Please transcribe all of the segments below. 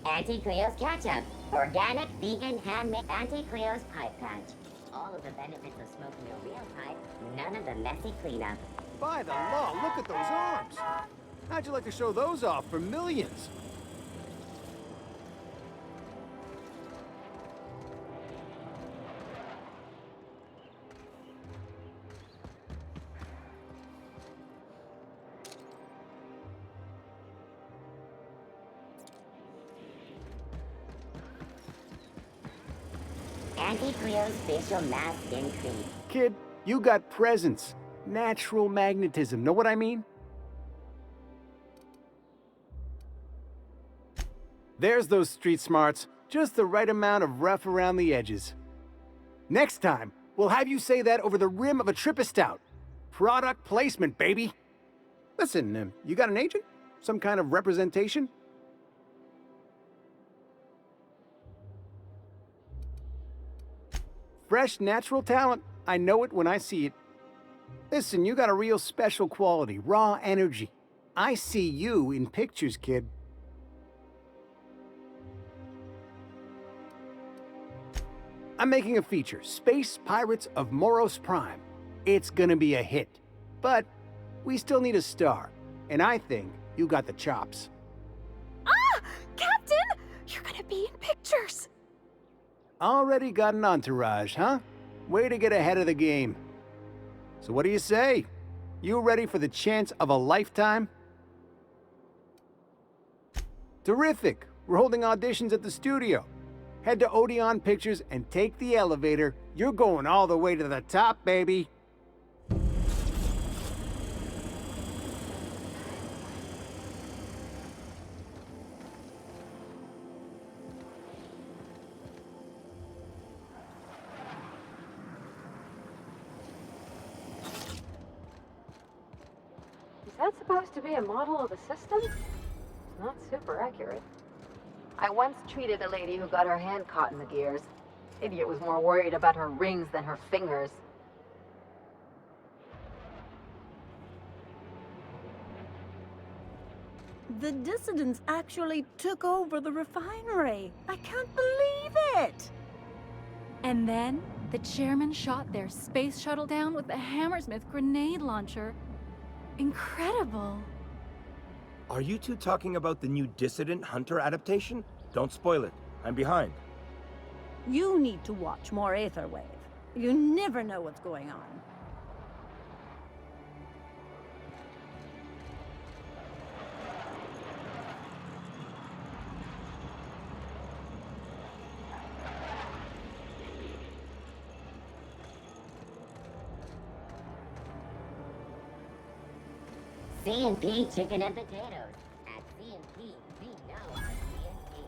Auntie Cleo's Ketchup. Organic, vegan, handmade Auntie Cleo's Pipe Punch. All of the benefits of smoking a real pipe, none of the messy cleanup. By the law, look at those arms. How'd you like to show those off for millions? Auntie Cleo's facial mask skin cream. Kid, you got presence. Natural magnetism, know what I mean? There's those street smarts. Just the right amount of rough around the edges. Next time, we'll have you say that over the rim of a Trippa Stout. Product placement, baby. Listen, you got an agent? Some kind of representation? Fresh, natural talent. I know it when I see it. Listen, you got a real special quality, raw energy. I see you in pictures, kid. I'm making a feature, Space Pirates of Moros Prime. It's gonna be a hit. But we still need a star, and I think you got the chops. Ah! Captain! You're gonna be in pictures! Already got an entourage, huh? Way to get ahead of the game. So what do you say? You ready for the chance of a lifetime? Terrific! We're holding auditions at the studio. Head to Odeon Pictures and take the elevator. You're going all the way to the top, baby. Is that supposed to be a model of the system? It's not super accurate. I once treated a lady who got her hand caught in the gears. Idiot was more worried about her rings than her fingers. The dissidents actually took over the refinery. I can't believe it! And then, the chairman shot their space shuttle down with the Hammersmith grenade launcher. Incredible. Are you two talking about the new Dissident Hunter adaptation? Don't spoil it. I'm behind. You need to watch more Aetherwave. You never know what's going on. C&P chicken and potatoes. At C&P, we know our C&P.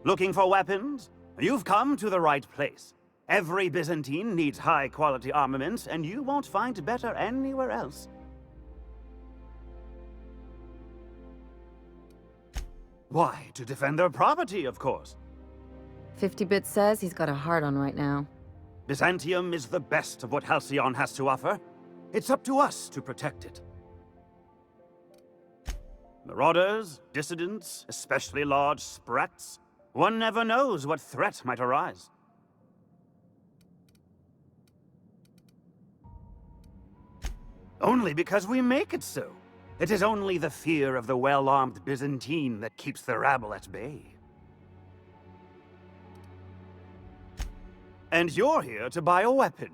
Looking for weapons? You've come to the right place. Every Byzantine needs high-quality armaments, and you won't find better anywhere else. Why, to defend their property, of course. 50-Bit says he's got a hard on right now. Byzantium is the best of what Halcyon has to offer. It's up to us to protect it. Marauders, dissidents, especially large sprats. One never knows what threat might arise. Only because we make it so. It is only the fear of the well-armed Byzantine that keeps the rabble at bay. And you're here to buy a weapon.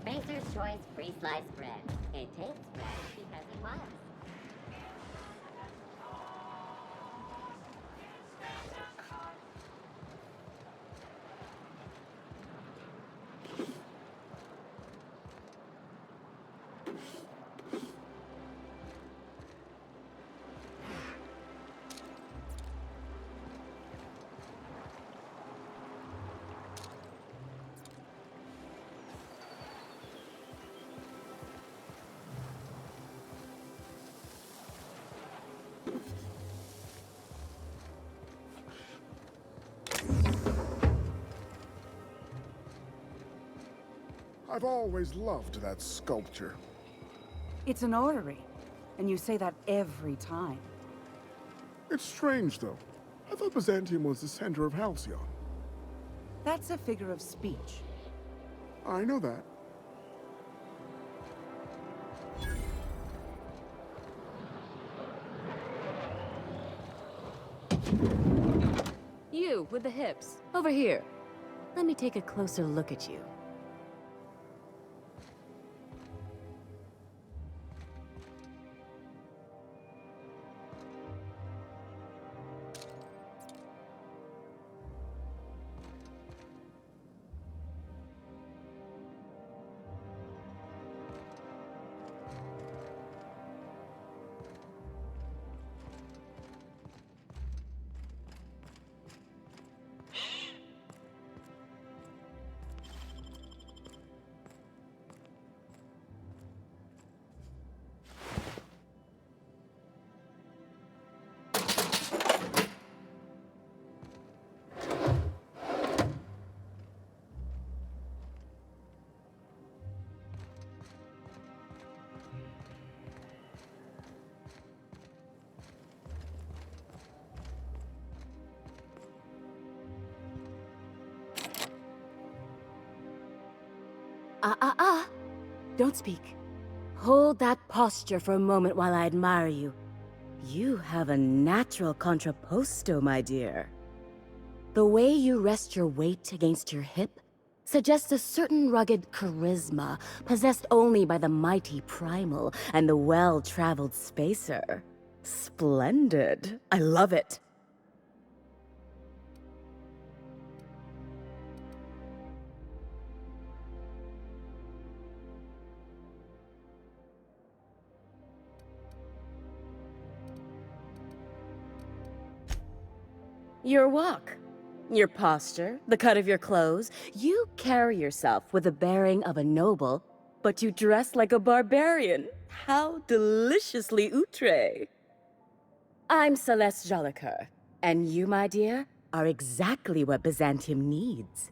Spencer's Choice pre-sliced bread. It tastes fresh because it was. I've always loved that sculpture. It's an orrery, and you say that every time. It's strange, though. I thought Byzantium was the center of Halcyon. That's a figure of speech. I know that. You, with the hips. Over here. Let me take a closer look at you. Don't speak. Hold that posture for a moment while I admire you. You have a natural contrapposto, my dear. The way you rest your weight against your hip suggests a certain rugged charisma possessed only by the mighty primal and the well-traveled spacer. Splendid. I love it. Your walk, your posture, the cut of your clothes. You carry yourself with the bearing of a noble, but you dress like a barbarian. How deliciously outre. I'm Celeste Jolicoeur, and you, my dear, are exactly what Byzantium needs.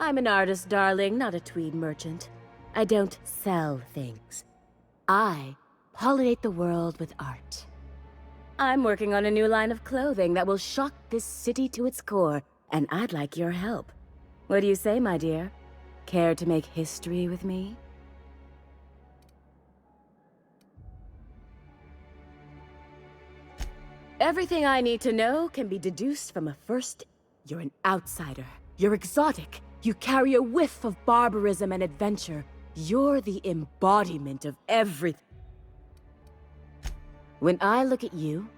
I'm an artist, darling, not a tweed merchant. I don't sell things. I pollinate the world with art. I'm working on a new line of clothing that will shock this city to its core, and I'd like your help. What do you say, my dear? Care to make history with me? Everything I need to know can be deduced from a first... You're an outsider. You're exotic. You carry a whiff of barbarism and adventure. You're the embodiment of everything. When I look at you,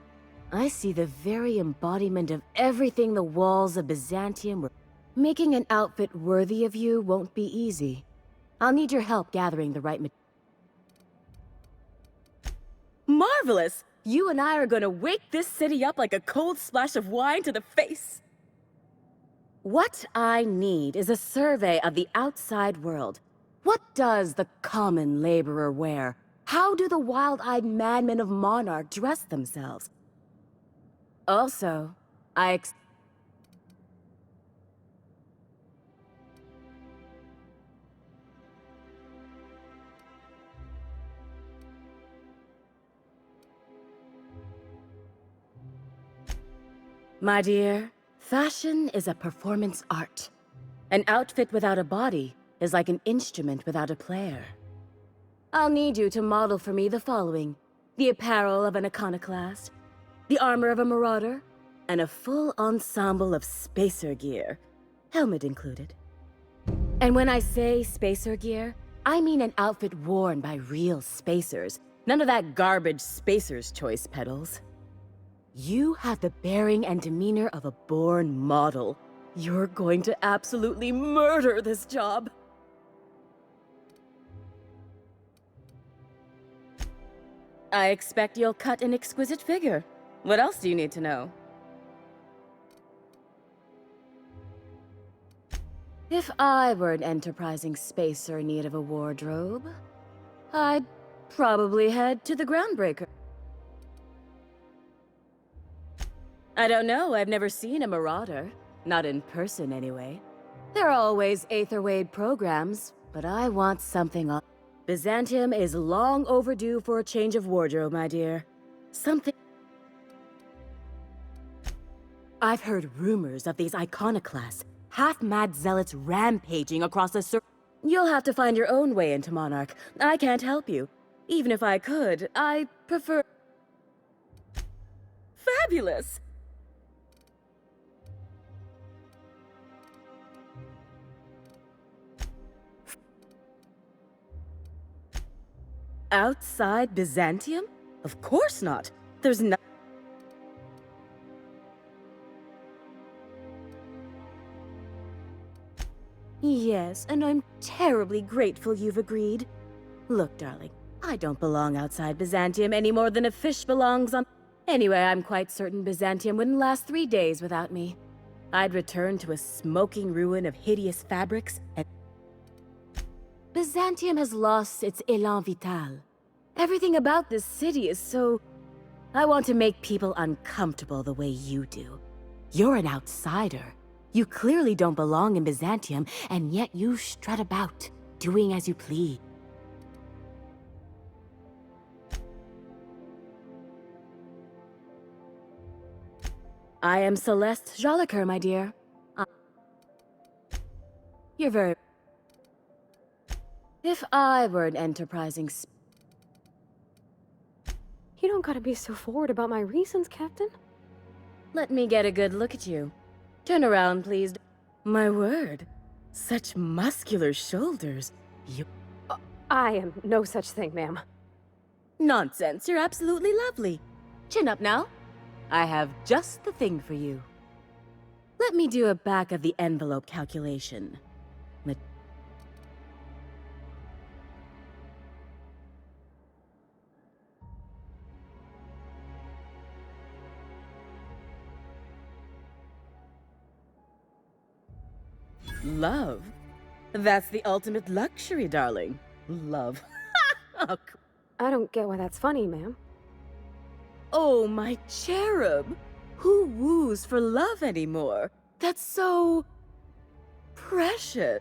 I see the very embodiment of everything the walls of Byzantium were. Making an outfit worthy of you won't be easy. I'll need your help gathering the right Marvelous! You and I are gonna wake this city up like a cold splash of wine to the face. What I need is a survey of the outside world. What does the common laborer wear? How do the wild-eyed madmen of Monarch dress themselves? Also, My dear, fashion is a performance art. An outfit without a body is like an instrument without a player. I'll need you to model for me the following: the apparel of an iconoclast, the armor of a marauder, and a full ensemble of spacer gear, helmet included. And when I say spacer gear, I mean an outfit worn by real spacers, none of that garbage Spacer's Choice pedals. You have the bearing and demeanor of a born model. You're going to absolutely murder this job. I expect you'll cut an exquisite figure. What else do you need to know? If I were an enterprising spacer in need of a wardrobe, I'd probably head to the Groundbreaker. I don't know, I've never seen a marauder. Not in person, anyway. There are always Aetherwade programs, but I want something else. Byzantium is long overdue for a change of wardrobe, my dear. Something... I've heard rumors of these iconoclasts, half-mad zealots rampaging across the You'll have to find your own way into Monarch. I can't help you. Even if I could, I prefer... Fabulous! Outside Byzantium? Of course not. There's no... Yes, and I'm terribly grateful you've agreed. Look, darling, I don't belong outside Byzantium any more than a fish belongs on... Anyway, I'm quite certain Byzantium wouldn't last 3 days without me. I'd return to a smoking ruin of hideous fabrics and... Byzantium has lost its élan vital. Everything about this city is so... I want to make people uncomfortable the way you do. You're an outsider. You clearly don't belong in Byzantium, and yet you strut about, doing as you please. I am Celeste Jolicoeur, my dear. You're very... If I were an enterprising You don't gotta be so forward about my reasons, Captain. Let me get a good look at you. Turn around, please. My word. Such muscular shoulders. You... I am no such thing, ma'am. Nonsense. You're absolutely lovely. Chin up now. I have just the thing for you. Let me do a back-of-the-envelope calculation. Love? That's the ultimate luxury, darling. Love. Oh, I don't get why that's funny, ma'am. oh, my cherub. Who woos for love anymore? That's so... precious.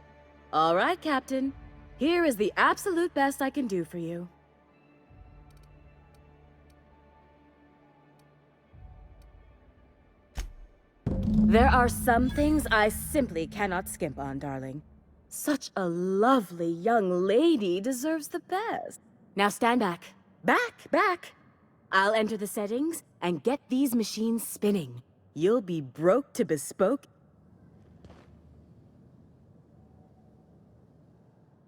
All right, Captain. Here is the absolute best I can do for you. There are some things I simply cannot skimp on, darling. Such a lovely young lady deserves the best. Now stand back. Back! I'll enter the settings and get these machines spinning. You'll be broke to bespoke.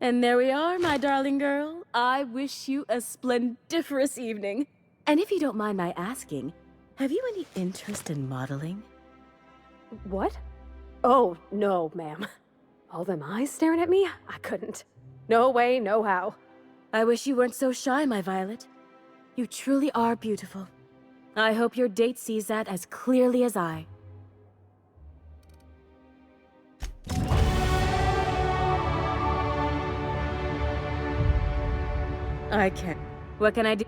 And there we are, my darling girl. I wish you a splendiferous evening. And if you don't mind my asking, have you any interest in modeling? What? Oh, no, ma'am. All them eyes staring at me? I couldn't. No way, no how. I wish you weren't so shy, my Violet. You truly are beautiful. I hope your date sees that as clearly as I. I can't. What can I do?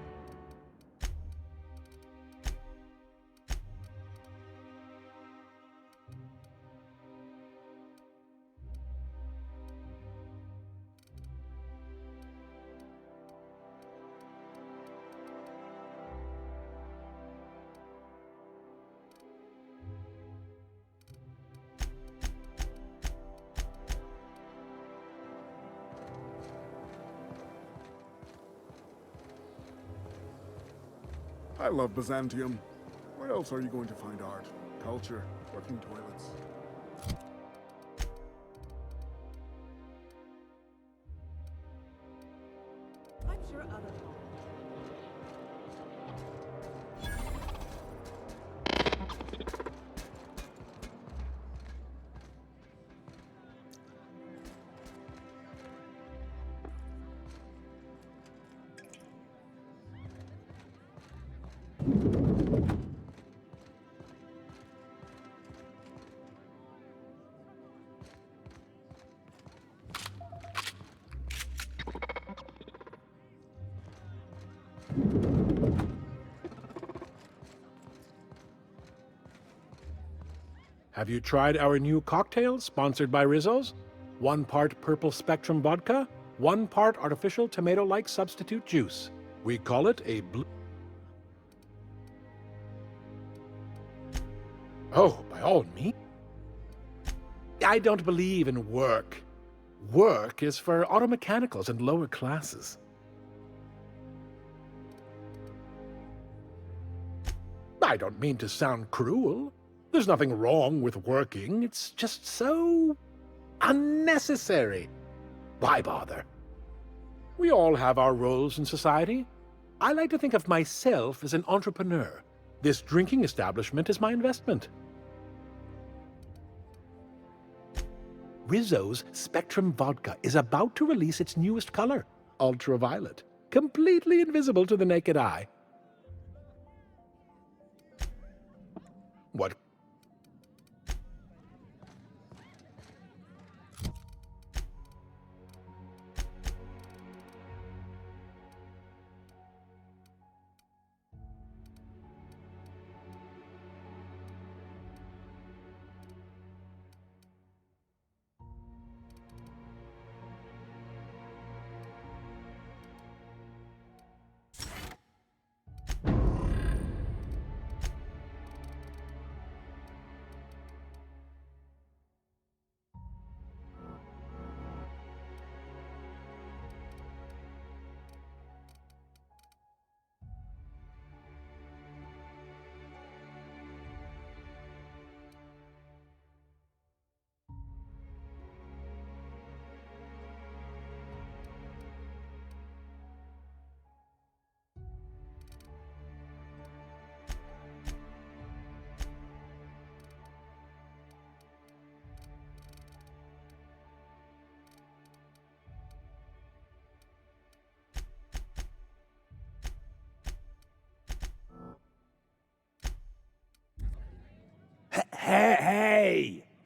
I love Byzantium. Where else are you going to find art, culture, working toilets? I'm sure other Have you tried our new cocktail sponsored by Rizzo's? 1 part purple spectrum vodka, 1 part artificial tomato-like substitute juice. We call it a blue... Oh, by all means. I don't believe in work. Work is for auto mechanicals and lower classes. I don't mean to sound cruel. There's nothing wrong with working. It's just so unnecessary. Why bother? We all have our roles in society. I like to think of myself as an entrepreneur. This drinking establishment is my investment. Rizzo's Spectrum Vodka is about to release its newest color, ultraviolet, completely invisible to the naked eye. What?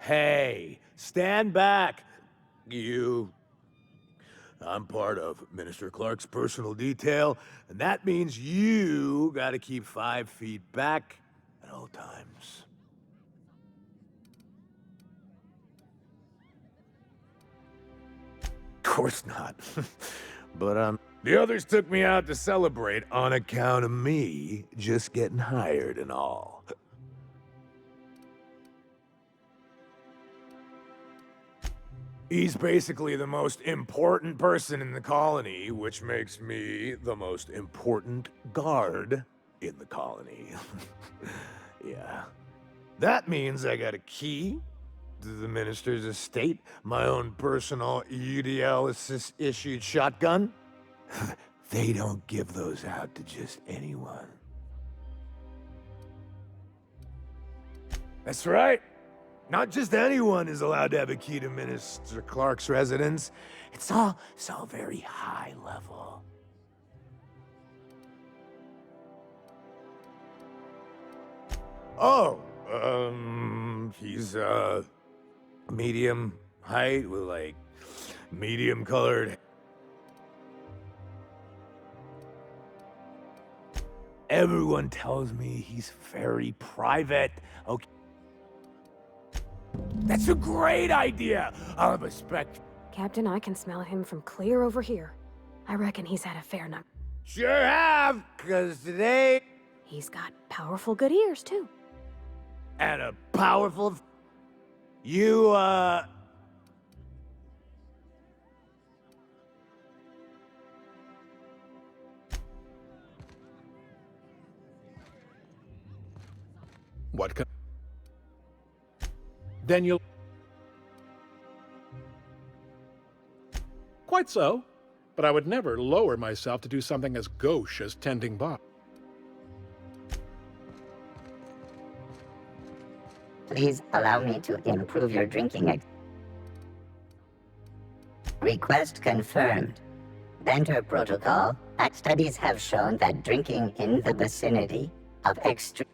Hey! stand back, you. I'm part of Minister Clark's personal detail, and that means you gotta keep 5 feet back at all times. Of course not. But, the others took me out to celebrate on account of me just getting hired and all. He's basically the most important person in the colony, which makes me the most important guard in the colony. Yeah. That means I got a key to the minister's estate, my own personal UDL-issued shotgun. They don't give those out to just anyone. That's right. Not just anyone is allowed to have a key to Minister Clark's residence. It's all very high level. Oh, he's, medium height with, like, medium colored. Everyone tells me he's very private. Okay. That's a great idea! I'll have a spec. Captain, I can smell him from clear over here. I reckon he's had a fair number. Sure have, 'cause today... He's got powerful good ears, too. And a powerful... You, What can... Then you'll... Quite so. But I would never lower myself to do something as gauche as tending bar. Please allow me to improve your drinking. Request confirmed. Banter protocol. Studies have shown that drinking in the vicinity of extreme...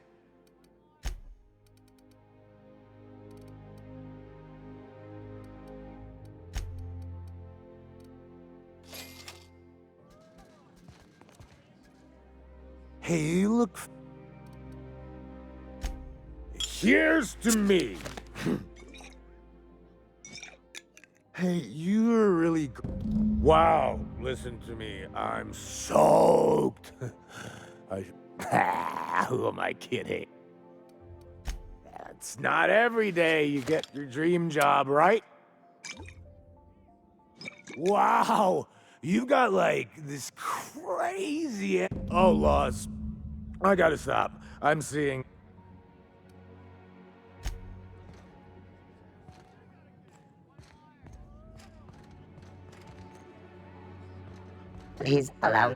Hey, you look... Here's to me! Hey, you're really... Wow, listen to me. I'm soaked. Who am I kidding? It's not every day you get your dream job, right? Wow! You got, like, this crazy... Oh, Laws. I gotta stop. I'm seeing... Please allow...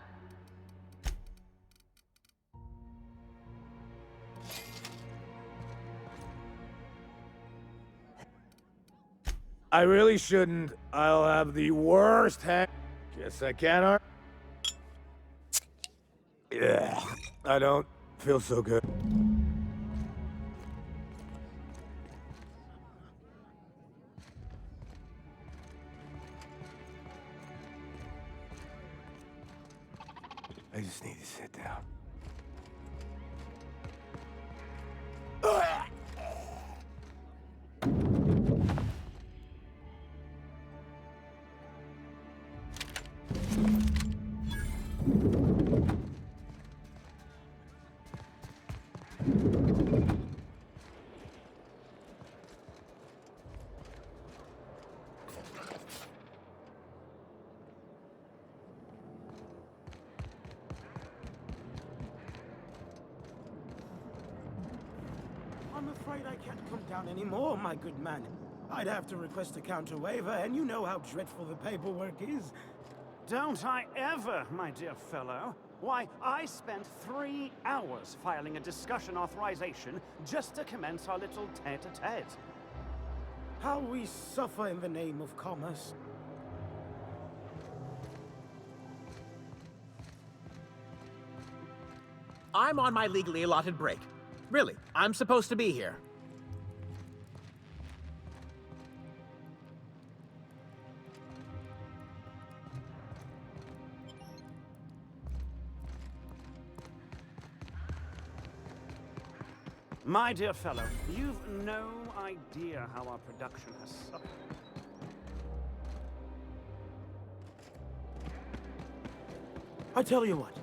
I really shouldn't. I'll have the worst hang... Guess I can, Art? Yeah, I don't feel so good. I just need to sit down. I'm afraid I can't come down anymore, my good man. I'd have to request a counter waiver, and you know how dreadful the paperwork is. Don't I ever, my dear fellow? Why, I spent 3 hours filing a discussion authorization just to commence our little tete-a-tete. How we suffer in the name of commerce. I'm on my legally allotted break. Really, I'm supposed to be here. My dear fellow, you've no idea how our production has suffered. I tell you what.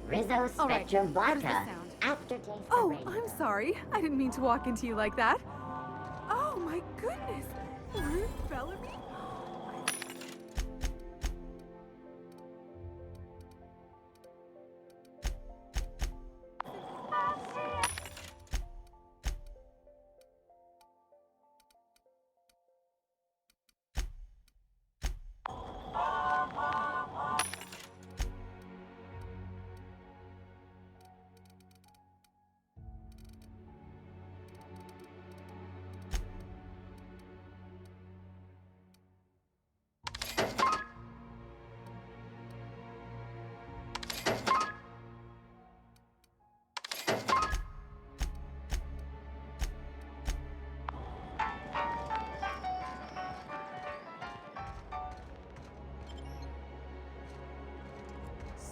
Rizzo All right, Spectrum how does this Vodka. sound? Aftertaste Oh, of I'm sorry. I didn't mean to walk into you like that. Oh my goodness! Ruth Bellamy?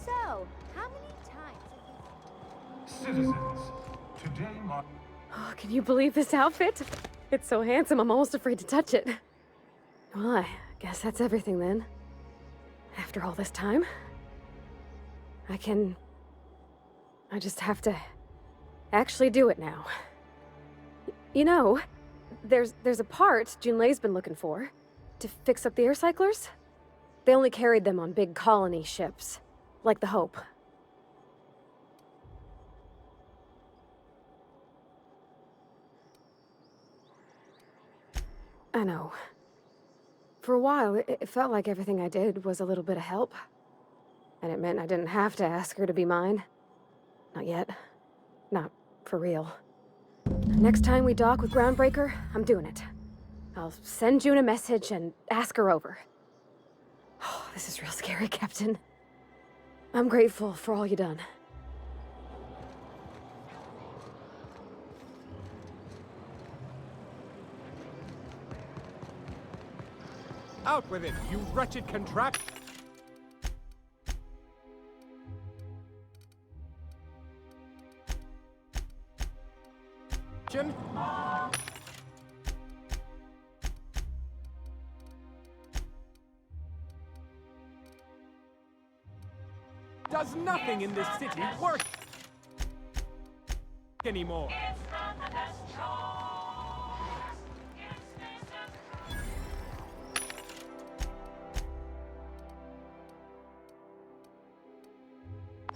So, how many times Citizens, today marks... Oh, can you believe this outfit? It's so handsome, I'm almost afraid to touch it. Well, I guess that's everything then. After all this time, I just have to actually do it now. You know, there's a part Junlei's been looking for to fix up the air cyclers. They only carried them on big colony ships, like the Hope. I know. For a while, it felt like everything I did was a little bit of help. And it meant I didn't have to ask her to be mine. Not yet. Not for real. Next time we dock with Groundbreaker, I'm doing it. I'll send June a message and ask her over. Oh, this is real scary, Captain. I'm grateful for all you done. Out with it, you wretched contract! Does nothing in this city work anymore?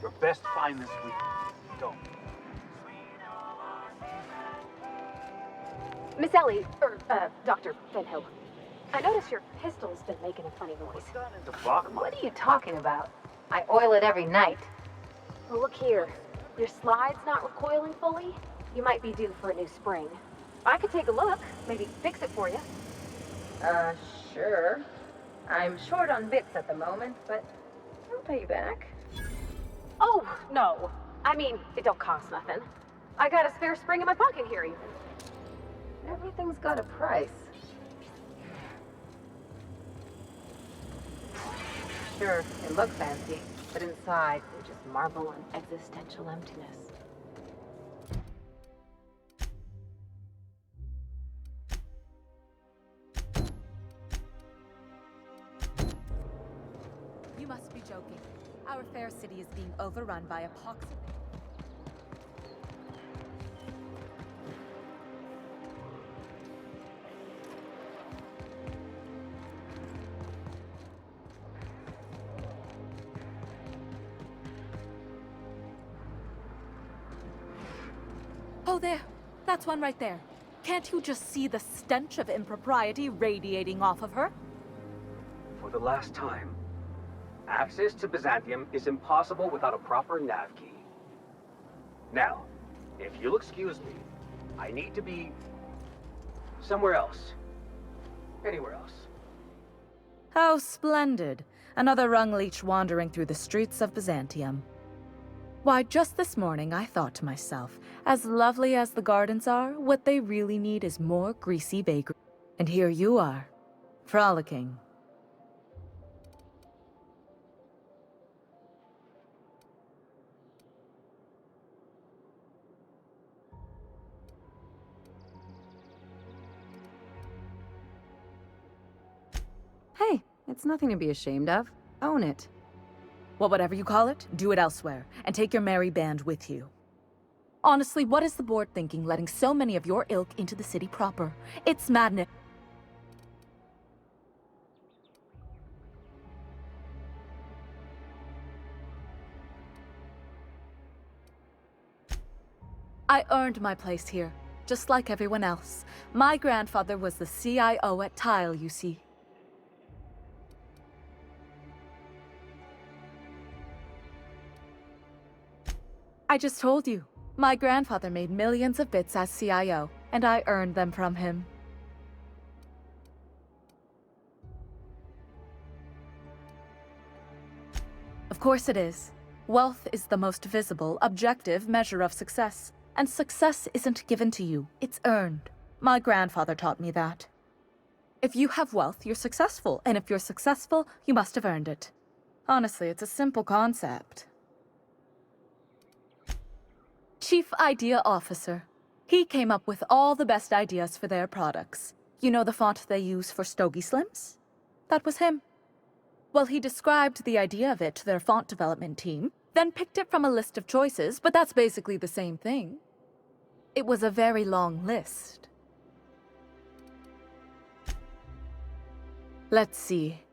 Your best find this week. Don't. Miss Ellie, Dr. Fenhill. I notice your pistol's been making a funny noise. What are you talking about? I oil it every night. Well, look here. Your slide's not recoiling fully. You might be due for a new spring. I could take a look, maybe fix it for you. Sure. I'm short on bits at the moment, but I'll pay you back. Oh, no. I mean, it don't cost nothing. I got a spare spring in my pocket here, even. Everything's got a price. Sure, it looks fancy, but inside, it's just marble and existential emptiness. You must be joking. Our fair city is being overrun by a pox. Oh, there. That's one right there. Can't you just see the stench of impropriety radiating off of her? For the last time, access to Byzantium is impossible without a proper nav key. Now, if you'll excuse me, I need to be somewhere else. Anywhere else. How splendid. Another rung leech wandering through the streets of Byzantium. Why, just this morning I thought to myself, as lovely as the gardens are, what they really need is more greasy bakery. And here you are, frolicking. Hey, it's nothing to be ashamed of. Own it. Well, whatever you call it, do it elsewhere, and take your merry band with you. Honestly, what is the board thinking, letting so many of your ilk into the city proper? It's madness. I earned my place here, just like everyone else. My grandfather was the CIO at Tile, you see. I just told you. My grandfather made millions of bits as CIO, and I earned them from him. Of course it is. Wealth is the most visible, objective measure of success. And success isn't given to you, it's earned. My grandfather taught me that. If you have wealth, you're successful, and if you're successful, you must have earned it. Honestly, it's a simple concept. Chief Idea Officer. He came up with all the best ideas for their products. You know the font they use for Stogie Slims? That was him. Well, he described the idea of it to their font development team, then picked it from a list of choices, but that's basically the same thing. It was a very long list. Let's see.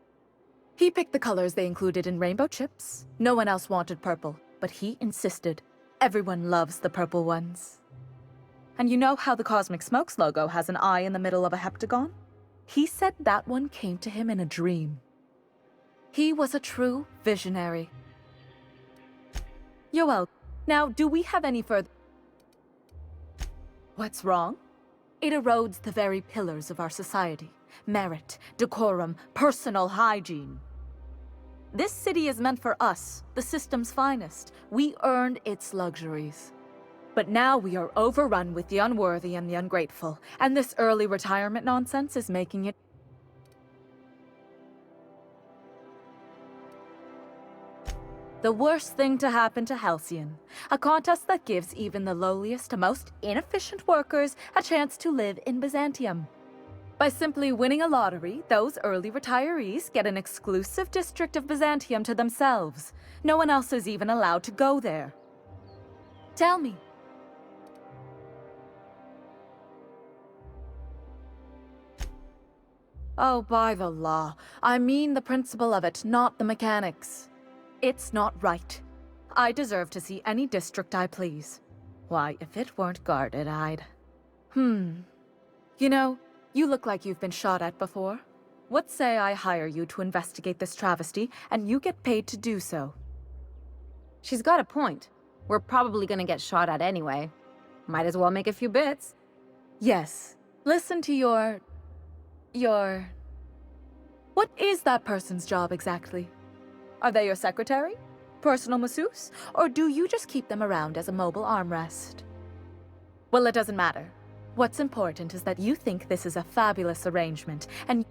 He picked the colors they included in rainbow chips. No one else wanted purple, but he insisted. Everyone loves the purple ones. And you know how the Cosmic Smokes logo has an eye in the middle of a heptagon? He said that one came to him in a dream. He was a true visionary. You're welcome. Now, do we have any further... What's wrong? It erodes the very pillars of our society. Merit, decorum, personal hygiene. This city is meant for us, the system's finest. We earned its luxuries. But now we are overrun with the unworthy and the ungrateful, and this early retirement nonsense is making it... The worst thing to happen to Halcyon. A contest that gives even the lowliest to most inefficient workers a chance to live in Byzantium. By simply winning a lottery, those early retirees get an exclusive district of Byzantium to themselves. No one else is even allowed to go there. Tell me. Oh, by the law. I mean the principle of it, not the mechanics. It's not right. I deserve to see any district I please. Why, if it weren't guarded, I'd... You know, you look like you've been shot at before. What say I hire you to investigate this travesty, and you get paid to do so? She's got a point. We're probably gonna get shot at anyway. Might as well make a few bits. Yes. Listen to your... What is that person's job exactly? Are they your secretary? Personal masseuse? Or do you just keep them around as a mobile armrest? Well, it doesn't matter. What's important is that you think this is a fabulous arrangement, and...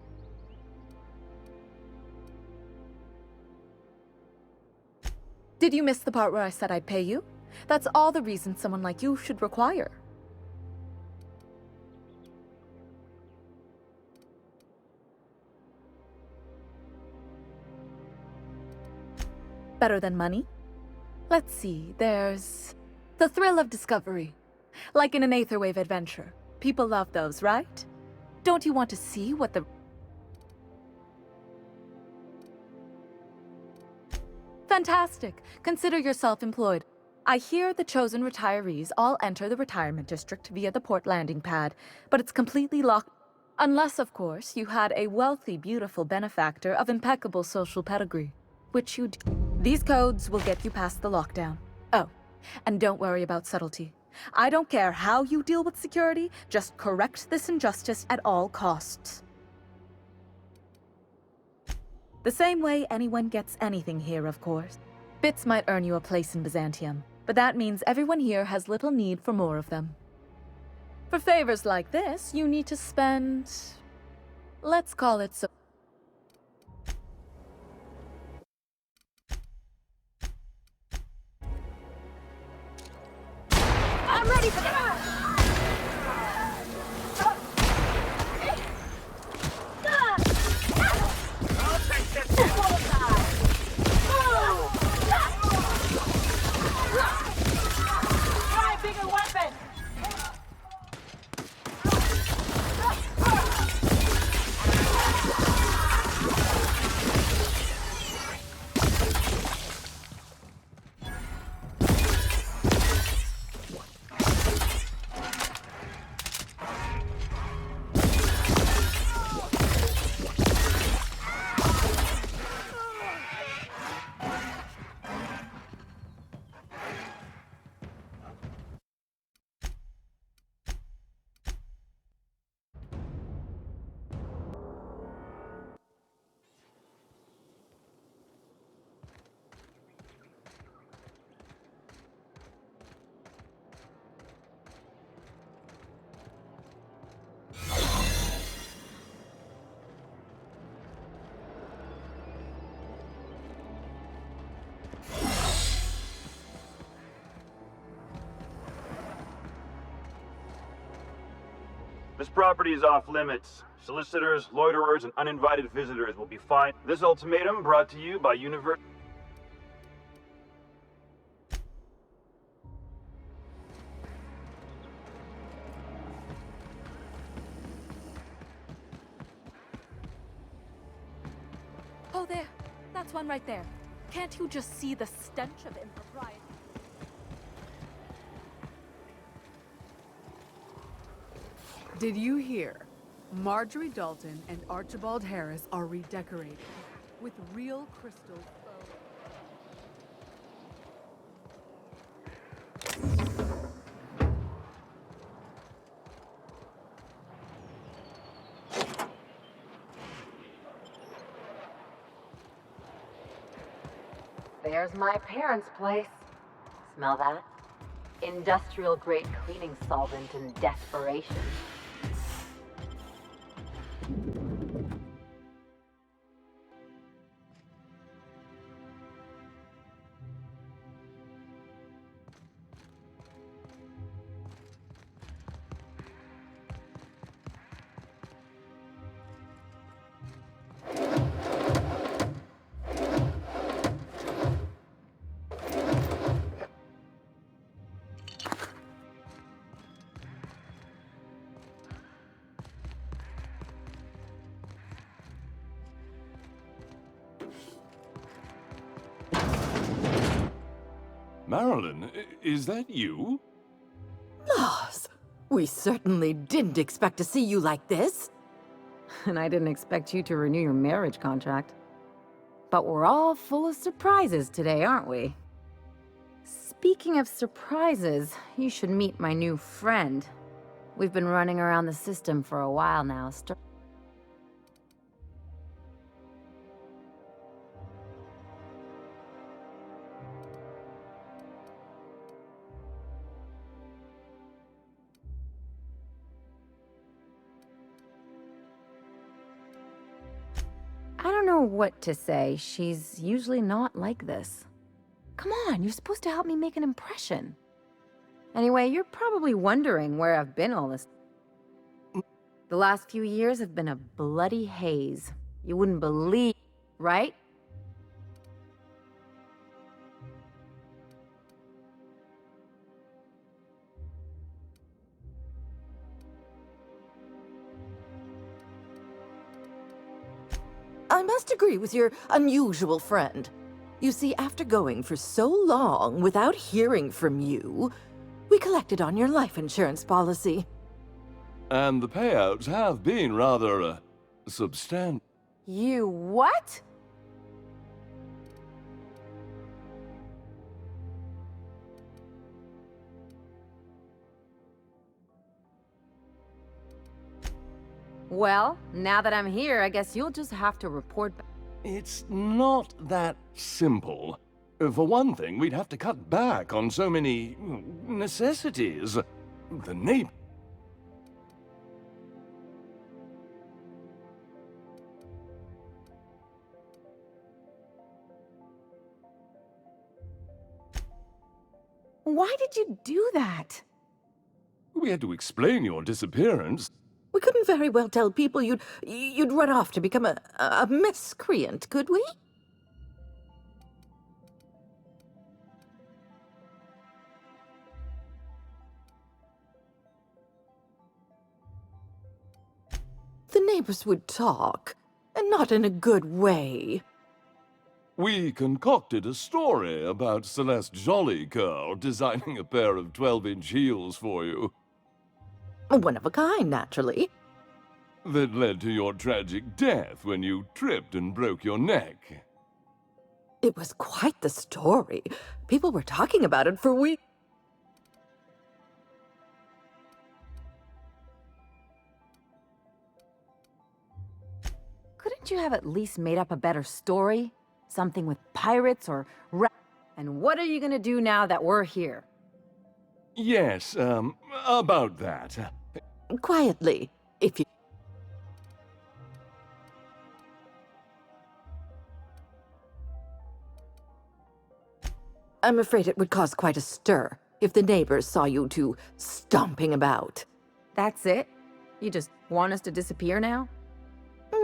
Did you miss the part where I said I'd pay you? That's all the reason someone like you should require. Better than money? Let's see, there's... the thrill of discovery. Like in an Aetherwave adventure. People love those, right? Don't you want to see what the... Fantastic! Consider yourself employed. I hear the chosen retirees all enter the retirement district via the port landing pad, but it's completely locked. Unless, of course, you had a wealthy, beautiful benefactor of impeccable social pedigree. Which you do. These codes will get you past the lockdown. Oh, and don't worry about subtlety. I don't care how you deal with security, just correct this injustice at all costs. The same way anyone gets anything here, of course. Bits might earn you a place in Byzantium, but that means everyone here has little need for more of them. For favors like this, you need to spend... let's call it so... I'm ready for that! I'll take this. Try a bigger weapon! This property is off limits. Solicitors, loiterers, and uninvited visitors will be fined. This ultimatum brought to you by Universal. Oh, there. That's one right there. Can't you just see the stench of impropriety? Did you hear? Marjorie Dalton and Archibald Harris are redecorated with real crystal faux. There's my parents' place. Smell that? Industrial-grade cleaning solvent in desperation. Marilyn, is that you? Moss, we certainly didn't expect to see you like this. And I didn't expect you to renew your marriage contract. But we're all full of surprises today, aren't we? Speaking of surprises, you should meet my new friend. We've been running around the system for a while now. I don't know what to say. She's usually not like this. Come on, you're supposed to help me make an impression. Anyway, you're probably wondering where I've been all this. The last few years have been a bloody haze. You wouldn't believe, right? I must agree with your unusual friend. You see, after going for so long without hearing from you, we collected on your life insurance policy. And the payouts have been rather, substantial. You what? Well, now that I'm here, I guess you'll just have to report back. It's not that simple. For one thing, we'd have to cut back on so many necessities. The neighbor. Why did you do that? We had to explain your disappearance. We couldn't very well tell people you'd run off to become a miscreant, could we? The neighbors would talk, and not in a good way. We concocted a story about Celeste Jollycurl designing a pair of 12-inch heels for you. One of a kind, naturally. That led to your tragic death when you tripped and broke your neck. It was quite the story. People were talking about it for weeks. Couldn't you have at least made up a better story? Something with pirates or And what are you gonna do now that we're here? Yes, about that. Quietly, if you... I'm afraid it would cause quite a stir if the neighbors saw you two stomping about. That's it? You just want us to disappear now?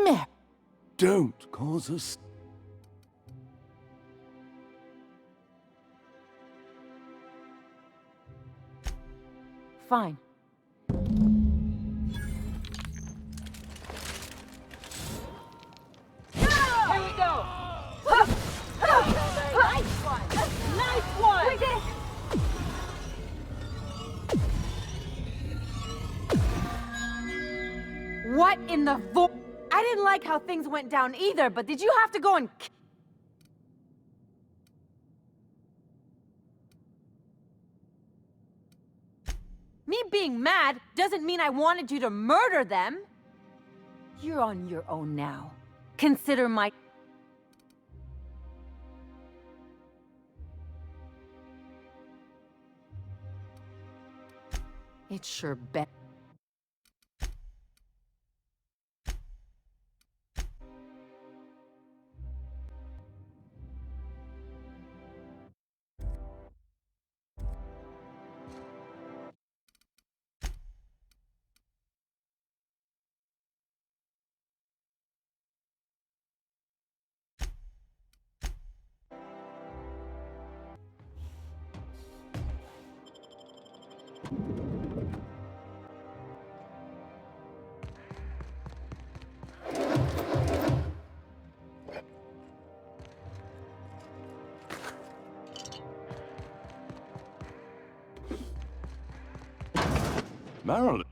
Meh. Don't cause us... Fine. Here we go! Nice one! Nice one! We did it! What in the I didn't like how things went down either, but did you have to go and... Me being mad doesn't mean I wanted you to murder them. You're on your own now. Consider my... It sure bet. Marilyn.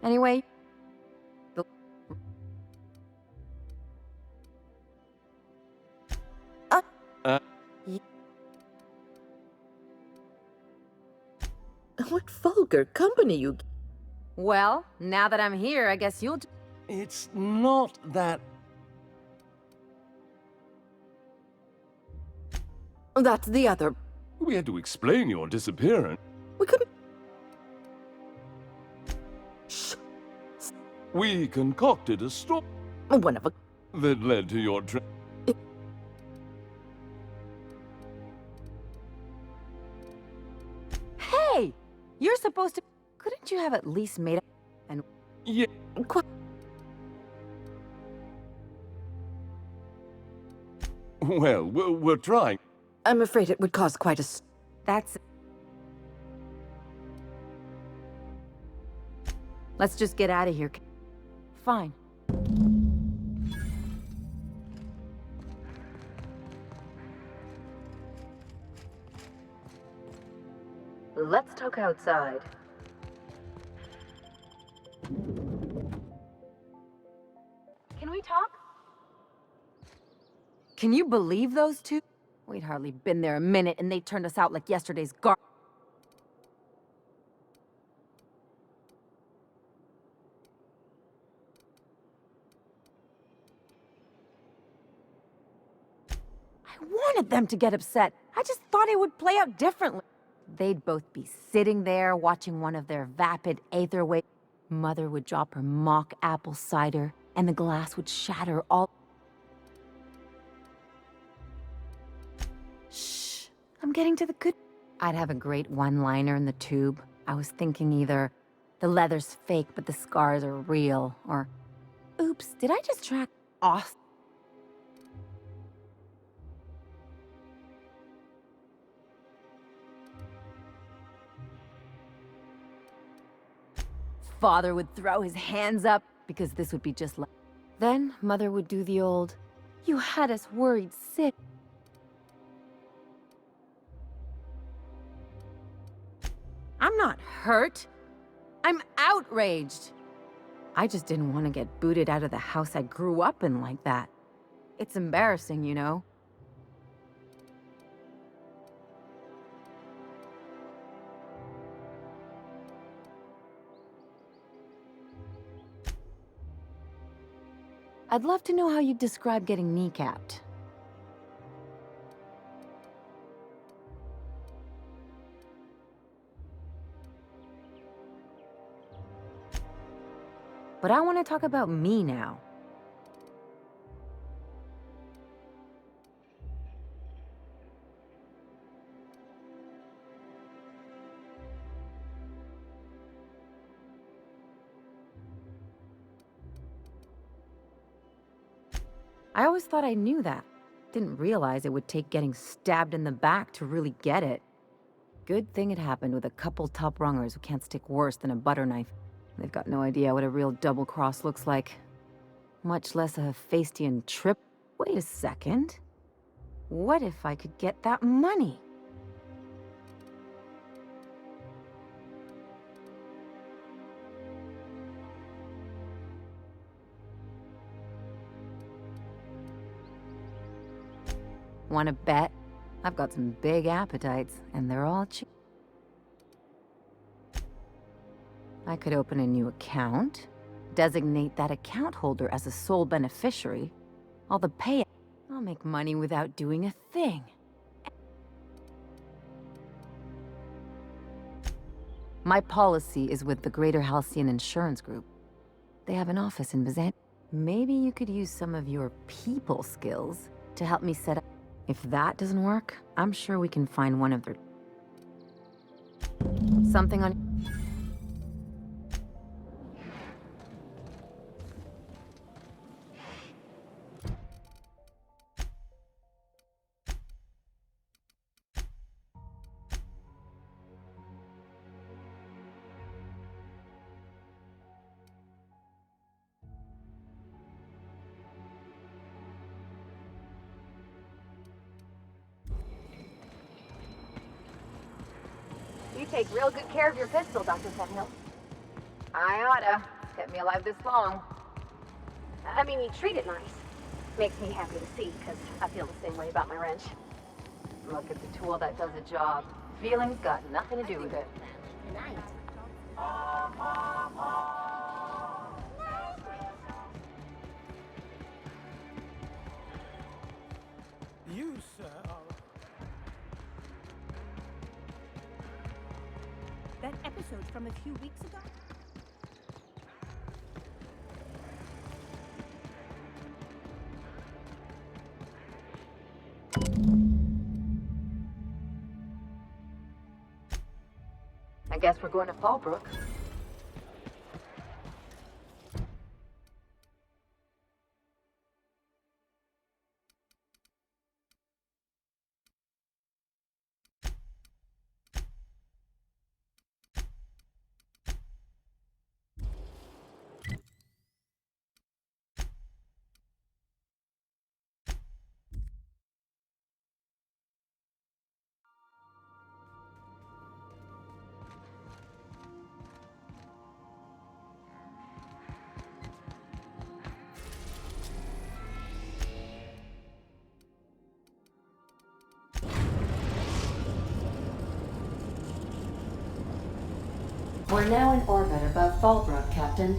Anyway... What vulgar company you... Well, now that I'm here, I guess you'll... It's not that... That's the other... We had to explain your disappearance. We couldn't... We concocted a story... One of a... that led to your Hey! You're supposed to... Couldn't you have at least made up and... Yeah. Well, we're trying. I'm afraid it would cause quite a... That's... Let's just get out of here. Fine. Let's talk outside. Can we talk? Can you believe those two? We'd hardly been there a minute and they turned us out like yesterday's I wanted them to get upset. I just thought it would play out differently. They'd both be sitting there watching one of their vapid aetherwave. Mother would drop her mock apple cider, and the glass would shatter all... Shh, I'm getting to the good... I'd have a great one-liner in the tube. I was thinking either, the leather's fake but the scars are real, or, oops, did I just track off? Father would throw his hands up, because this would be just like... Then Mother would do the old, you had us worried sick. I'm not hurt. I'm outraged. I just didn't want to get booted out of the house I grew up in like that. It's embarrassing, you know? I'd love to know how you'd describe getting kneecapped. But I want to talk about me now. I always thought I knew that. Didn't realize it would take getting stabbed in the back to really get it. Good thing it happened with a couple top rungers who can't stick worse than a butter knife. They've got no idea what a real double cross looks like. Much less a Hephaestian trip. Wait a second. What if I could get that money? Want to bet? I've got some big appetites, and they're all cheap. I could open a new account, designate that account holder as a sole beneficiary. All the pay... I'll make money without doing a thing. My policy is with the Greater Halcyon Insurance Group. They have an office in Byzantium. Maybe you could use some of your people skills to help me set up... If that doesn't work, I'm sure we can find one of their... Something on... You take real good care of your pistol, Dr. Fenhill. I oughta. Kept me alive this long. I mean, you treat it nice. Makes me happy to see, because I feel the same way about my wrench. Look at the tool that does the job. Feelings got nothing to do with it. night. You, sir, are... That episode from a few weeks ago? I guess we're going to Fallbrook. We're now in orbit above Fallbrook, Captain.